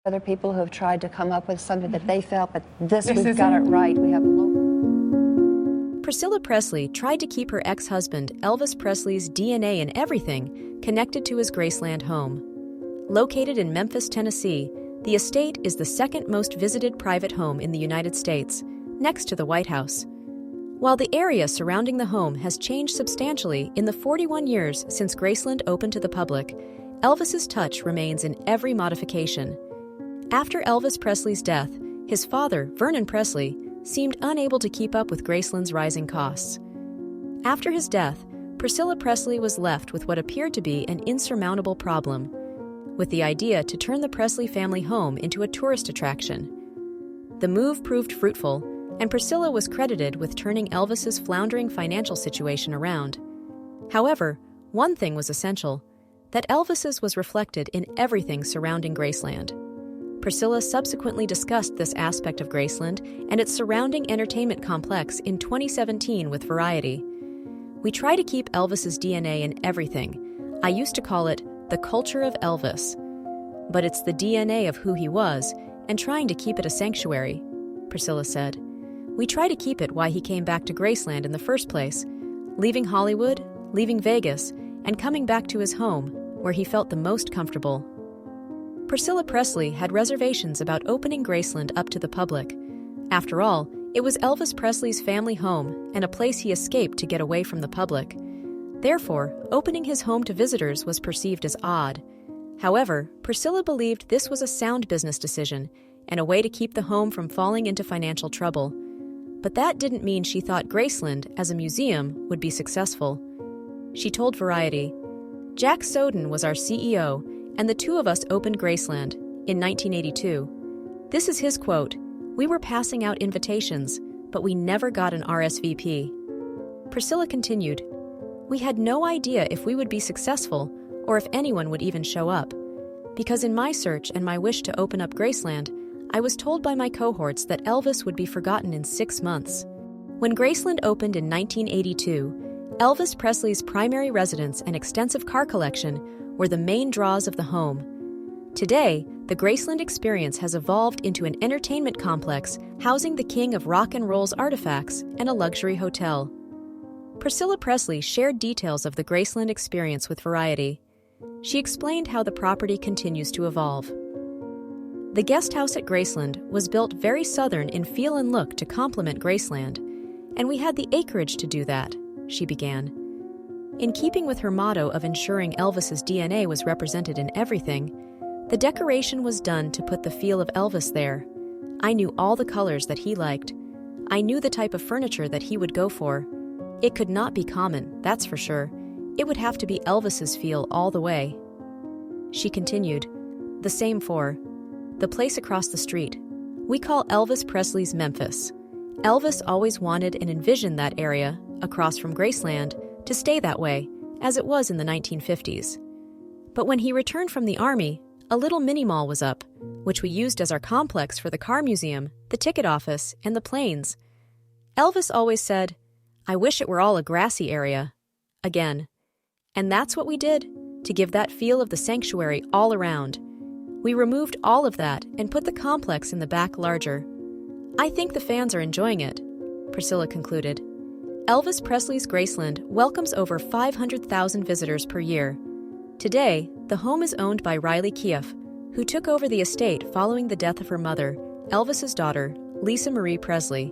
Other people who have tried to come up with something that they felt, but we've got it right. We have a local. Priscilla Presley tried to keep her ex-husband Elvis Presley's DNA and everything connected to his Graceland home. Located in Memphis, Tennessee, the estate is the second most visited private home in the United States, next to the White House. While the area surrounding the home has changed substantially in the 41 years since Graceland opened to the public, Elvis's touch remains in every modification. After Elvis Presley's death, his father, Vernon Presley, seemed unable to keep up with Graceland's rising costs. After his death, Priscilla Presley was left with what appeared to be an insurmountable problem, with the idea to turn the Presley family home into a tourist attraction. The move proved fruitful, and Priscilla was credited with turning Elvis's floundering financial situation around. However, one thing was essential, that Elvis's was reflected in everything surrounding Graceland. Priscilla subsequently discussed this aspect of Graceland and its surrounding entertainment complex in 2017 with Variety. "We try to keep Elvis's DNA in everything. I used to call it the culture of Elvis. But it's the DNA of who he was, and trying to keep it a sanctuary," Priscilla said. "We try to keep it why he came back to Graceland in the first place, leaving Hollywood, leaving Vegas, and coming back to his home, where he felt the most comfortable." Priscilla Presley had reservations about opening Graceland up to the public. After all, it was Elvis Presley's family home and a place he escaped to get away from the public. Therefore, opening his home to visitors was perceived as odd. However, Priscilla believed this was a sound business decision and a way to keep the home from falling into financial trouble. But that didn't mean she thought Graceland, as a museum, would be successful. She told Variety, "Jack Soden was our CEO, and the two of us opened Graceland in 1982. This is his quote, 'We were passing out invitations, but we never got an RSVP.'" Priscilla continued, "We had no idea if we would be successful or if anyone would even show up. Because in my search and my wish to open up Graceland, I was told by my cohorts that Elvis would be forgotten in 6 months. When Graceland opened in 1982, Elvis Presley's primary residence and extensive car collection were the main draws of the home. Today, the Graceland experience has evolved into an entertainment complex housing the king of rock and roll's artifacts and a luxury hotel." Priscilla Presley shared details of the Graceland experience with Variety. She explained how the property continues to evolve. "The guest house at Graceland was built very southern in feel and look to complement Graceland, and we had the acreage to do that," she began. In keeping with her motto of ensuring Elvis's DNA was represented in everything, the decoration was done to put the feel of Elvis there. I knew all the colors that he liked. I knew the type of furniture that he would go for. It could not be common, that's for sure. It would have to be Elvis's feel all the way." She continued, "The same for the place across the street. We call Elvis Presley's Memphis. Elvis always wanted and envisioned that area, across from Graceland, to stay that way, as it was in the 1950s. But when he returned from the Army, a little mini-mall was up, which we used as our complex for the car museum, the ticket office, and the planes. Elvis always said, 'I wish it were all a grassy area.' Again. And that's what we did, to give that feel of the sanctuary all around. We removed all of that and put the complex in the back larger. I think the fans are enjoying it," Priscilla concluded. Elvis Presley's Graceland welcomes over 500,000 visitors per year. Today, the home is owned by Riley Keough, who took over the estate following the death of her mother, Elvis's daughter, Lisa Marie Presley.